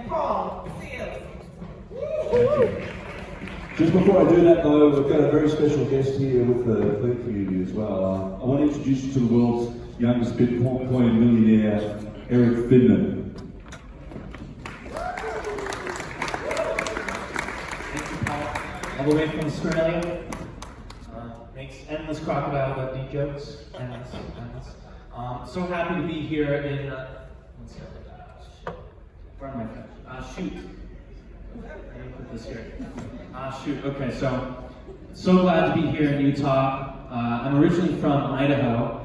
and Paul Seals. Just before I do that though, we've got a very special guest here with the Clear community as well. I want to introduce you to the world's youngest Bitcoin millionaire, Erik Finman. All the way from Australia, makes endless crocodile Dundee jokes, endless. So happy to be here in, pardon my French, shoot. Let me put this here. Shoot, okay, so glad to be here in Utah. I'm originally from Idaho,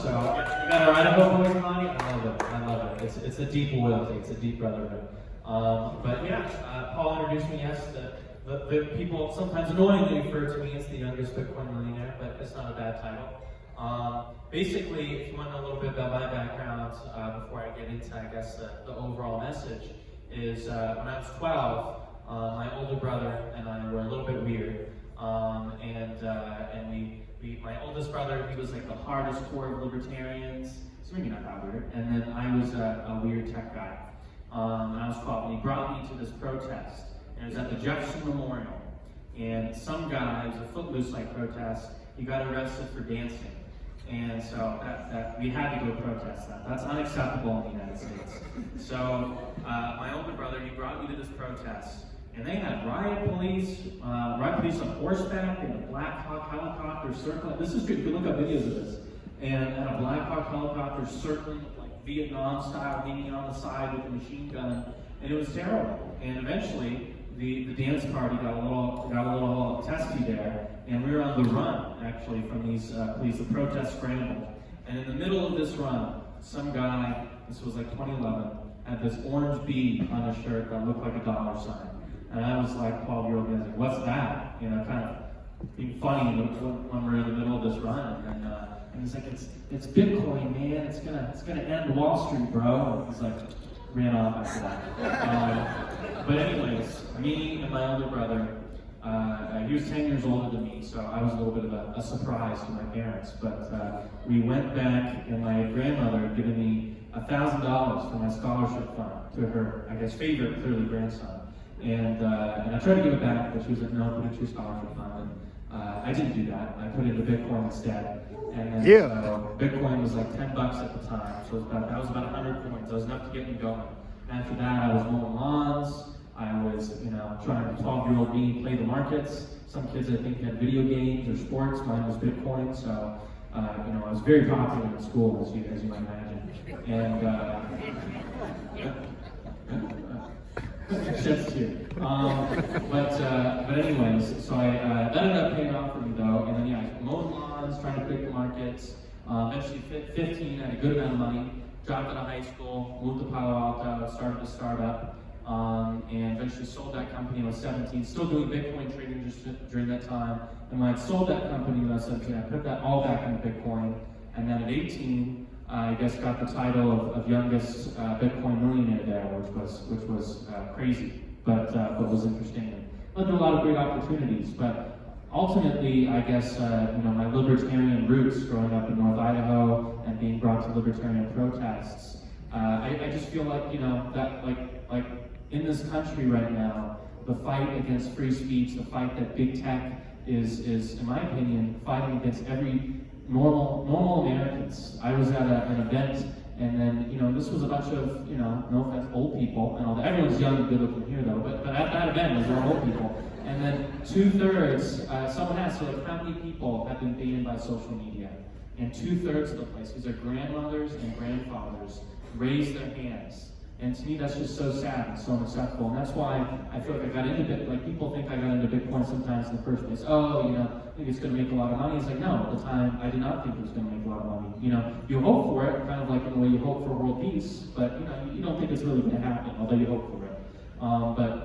so we got our Idaho boys in the audience. I love it. It's a deep loyalty, it's a deep brotherhood. But yeah, Paul introduced me, yes, the people sometimes annoyingly refer to me as the youngest Bitcoin millionaire, but it's not a bad title. Basically, if you want to know a little bit about my background, before I get into, I guess, the overall message, is when I was 12, my older brother and I were a little bit weird. My oldest brother, he was like the hardest core of libertarians, so maybe not that weird, and then I was a weird tech guy. And I was 12, and he brought me to this protest. And it was at the Jefferson Memorial, and some guy, it was a Footloose-like protest, he got arrested for dancing. And so that we had to go protest that. That's unacceptable in the United States. So my older brother, he brought me to this protest, and they had riot police on horseback, and a Black Hawk helicopter circling. This is good, you can look up videos of this. And a Black Hawk helicopter circling, like Vietnam style, hanging on the side with a machine gun, and it was terrible. And eventually, the dance party got a little testy there, and we were on the run, actually, from these police. The protest scrambled. And in the middle of this run, some guy, this was like 2011, had this orange bead on his shirt that looked like a dollar sign. And I was like 12-year-old, I was like, what's that? You know, kind of being funny when we're in the middle of this run. And he's like, it's Bitcoin, man. It's gonna end Wall Street, bro. And he's like, ran off after that. But anyways, me and my older brother, he was 10 years older than me, so I was a little bit of a surprise to my parents. But we went back, and my grandmother had given me $1,000 for my scholarship fund to her, I guess, favorite, clearly, grandson. And I tried to give it back, but she was like, no, put it to your scholarship fund. And I didn't do that. I put it into Bitcoin instead. And then, so Bitcoin was like $10 at the time, so that was about 100 coins. That was enough to get me going. After that, I was mowing lawns. I was, trying to 12-year-old me play the markets. Some kids, I think, had video games or sports. Mine was Bitcoin, so I was very popular in school, as you might imagine. And shit's too. But anyways, so that ended up paying off for me though. And then I mowed lawns, trying to pick the markets. Eventually, 15, I had a good amount of money. Dropped out of high school, moved to Palo Alto, started a startup, and eventually sold that company when I was 17. Still doing Bitcoin trading just during that time. And when I sold that company when I was 17, I put that all back into Bitcoin. And then at 18, I guess got the title of youngest Bitcoin millionaire there, which was crazy, but was interesting. Led to a lot of great opportunities, but ultimately, I guess, my libertarian roots growing up in North Idaho and being brought to libertarian protests, I just feel like, that like in this country right now, the fight against free speech, the fight that big tech is in my opinion, fighting against every normal Americans. I was at an event, and then, this was a bunch of, no offense, old people, and all that. Everyone's young and good looking here though, but at that event, there were old people. And then 2/3, someone asked, how many people have been banned by social media? And 2/3 of the place, these are grandmothers and grandfathers, raised their hands. And to me, that's just so sad and so unacceptable. And that's why I feel like I got into Bitcoin. Like, people think I got into Bitcoin sometimes in the first place. Oh, I think it's going to make a lot of money. It's like, no, at the time, I did not think it was going to make a lot of money. You hope for it, kind of like in the way you hope for world peace, but, you don't think it's really going to happen, although you hope for it.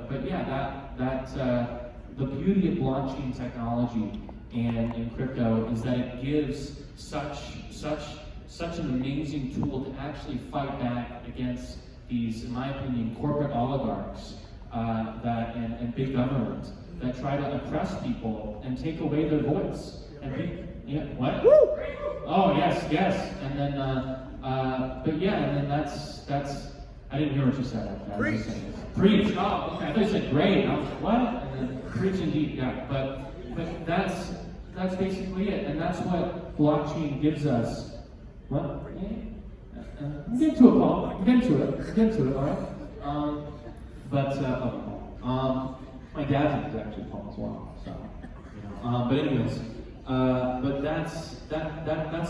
But yeah, the beauty of blockchain technology and crypto is that it gives such an amazing tool to actually fight back against these, in my opinion, corporate oligarchs and big government that try to oppress people and take away their voice. And what? Oh yes. And then, but yeah, and then that's I didn't hear what you said. Preach. Preach. Oh, okay. I thought you said great. I was like, what? And then preach indeed. Yeah. But that's basically it, and that's what blockchain gives us. What? We'll get to it, Paul. We'll get to it. All right. My dad is actually Paul as well. So, but anyways, but that's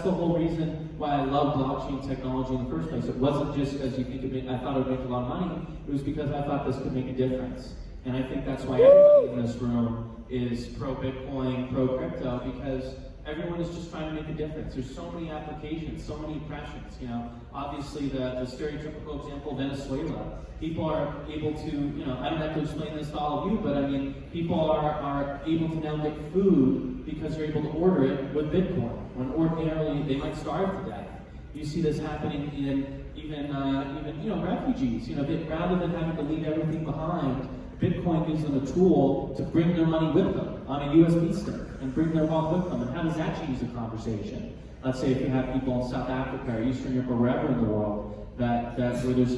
the whole reason why I love blockchain technology in the first place. It wasn't just because I thought it would make a lot of money. It was because I thought this could make a difference. And I think that's why everybody in this room is pro Bitcoin, pro crypto, because everyone is just trying to make a difference. There's so many applications, so many impressions. Obviously the stereotypical example, Venezuela. People are able to, I don't have to explain this to all of you, but I mean, people are able to now make food because they're able to order it with Bitcoin, when ordinarily they might starve to death. You see this happening in even refugees. Rather than having to leave everything behind, Bitcoin gives them a tool to bring their money with them on a USB stick and bring their wealth with them. And how does that change the conversation? Let's say if you have people in South Africa or Eastern Europe or wherever in the world that where there's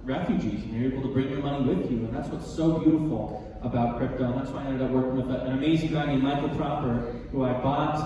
refugees, and you're able to bring your money with you. And that's what's so beautiful about crypto. And that's why I ended up working with an amazing guy named Michael Proper, who I bought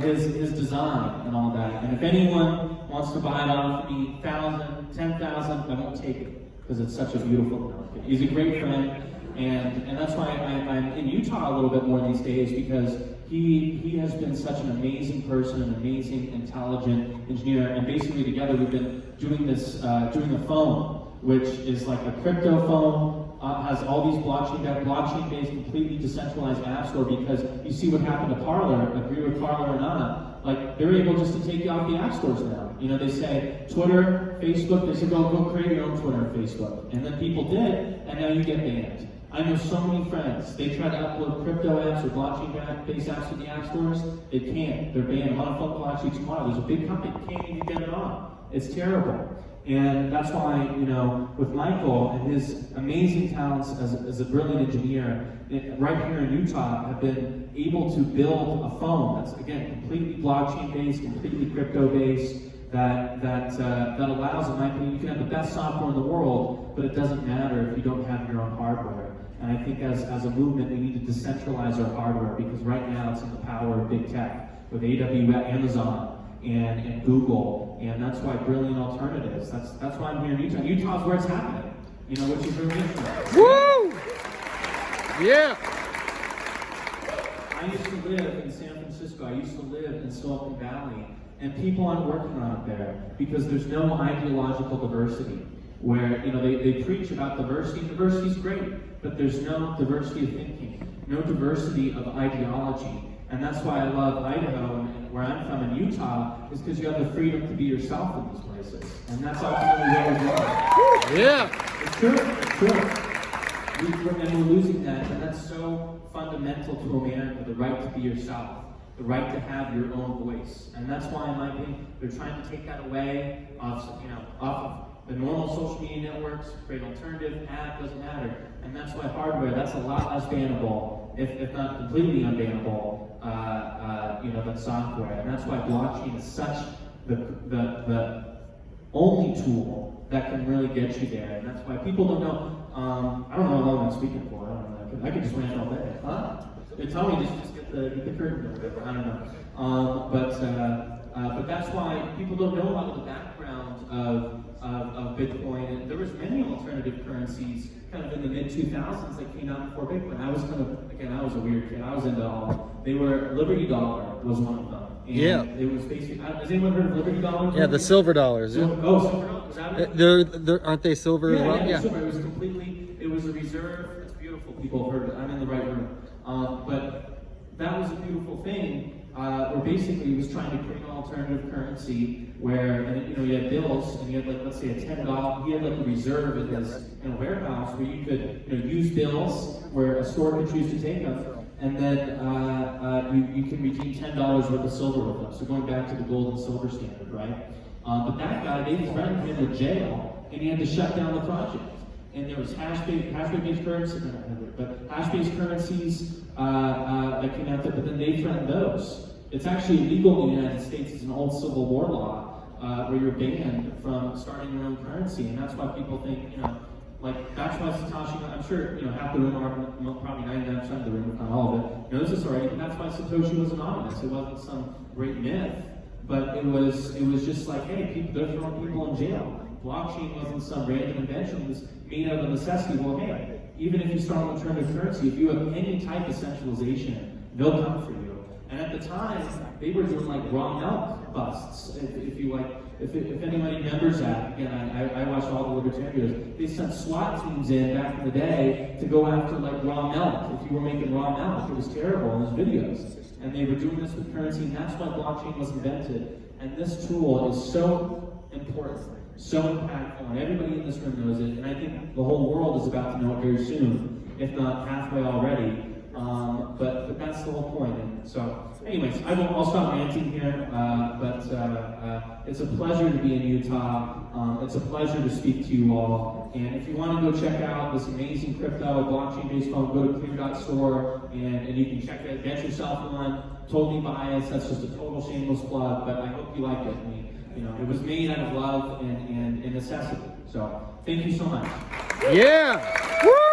his design and all that. And if anyone wants to buy it off me, 1,000, 10,000, I won't take it, because it's such a beautiful thing. He's a great friend, and that's why I'm in Utah a little bit more these days, because he has been such an amazing person, an amazing, intelligent engineer, and basically together we've been doing this, doing a phone, which is like a crypto phone, has all these blockchain-based, completely decentralized app store, because you see what happened to Parler, agree with Parler or not, like they're able just to take you off the app stores now. They say Twitter, Facebook, they say go create your own Twitter and Facebook. And then people did, and now you get banned. I know so many friends, they try to upload crypto apps or blockchain-based apps to the app stores, they can't, they're banned. I'm on a phone call actually tomorrow, there's a big company, can't even get it on. It's terrible. And that's why, with Michael and his amazing talents as a brilliant engineer, right here in Utah, have been able to build a phone that's, again, completely blockchain-based, completely crypto-based, that allows, in my opinion, you can have the best software in the world, but it doesn't matter if you don't have your own hardware. And I think as a movement, we need to decentralize our hardware, because right now it's in the power of big tech, with AWS, Amazon, and Google, and that's why brilliant alternatives. That's why I'm here in Utah. Utah's where it's happening, which is really interesting. Woo! Yeah. I used to live in San Francisco. I used to live in Silicon Valley, and people aren't working on it there because there's no ideological diversity. Where they preach about diversity. Diversity's great, but there's no diversity of thinking, no diversity of ideology. And that's why I love Idaho, and where I'm from in Utah, is because you have the freedom to be yourself in these places. And that's ultimately where we're going. Yeah. It's true. And we're losing that, and that's so fundamental to America, the right to be yourself, the right to have your own voice. And that's why, in my opinion, they're trying to take that away off of the normal social media networks, create alternative, app, doesn't matter. And that's why hardware, that's a lot less bannable, if not completely unbannable, than software. And that's why blockchain is such the only tool that can really get you there. And that's why people don't know, I don't know how long I'm speaking for, I don't know, I could just rant all day. Huh? They tell me just get the curtain over there, I don't know. But that's why people don't know a lot of the background of Bitcoin. And there was many alternative currencies kind of in the mid-2000s that came out before Bitcoin. I was I was a weird kid. I was into all. They were, Liberty Dollar was one of them. And yeah. It was basically, has anyone heard of Liberty Dollar? Yeah, the silver dollars. Yeah. Oh, silver dollars, was that it? Aren't they silver as well? Yeah, silver. It was a reserve. It's beautiful. People have heard it. I'm in the right room. But that was a beautiful thing. Where basically he was trying to create an alternative currency where, you had bills, and you had let's say a $10, he had a reserve in his warehouse where you could use bills where a store could choose to take them, and then you can redeem $10 worth of silver with them. So going back to the gold and silver standard, right? But that guy, they threatened him with jail, and he had to shut down the project. And there was hash-based currencies that came out there, but then they threatened those. It's actually illegal in the United States. It's an old Civil War law where you're banned from starting your own currency, and that's why people think, like, that's why Satoshi, I'm sure, half the room, are probably 99% of the room, if not all of it, knows this already, but that's why Satoshi was anonymous. It wasn't some great myth, but it was just like, hey, they're throwing people in jail. Blockchain wasn't some random invention, it was made out of necessity. Well, hey, even if you start an alternative currency, if you have any type of centralization, they'll come for you. And at the time, they were doing like raw milk busts. If anybody remembers that, again, I watched all the libertarian videos. They sent SWAT teams in back in the day to go after like raw milk. If you were making raw milk, it was terrible in those videos. And they were doing this with currency, and that's why blockchain was invented. And this tool is so important, so impactful, and everybody in this room knows it. And I think the whole world is about to know it very soon, if not halfway already. But that's the whole point. And so, anyways, I'll stop ranting here. But it's a pleasure to be in Utah. It's a pleasure to speak to you all. And if you want to go check out this amazing crypto blockchain-based phone, go to clear.store and you can check it. Get yourself one. Totally biased. That's just a total shameless plug. But I hope you like it. I mean, it was made out of love and necessity. So thank you so much. Yeah. Woo!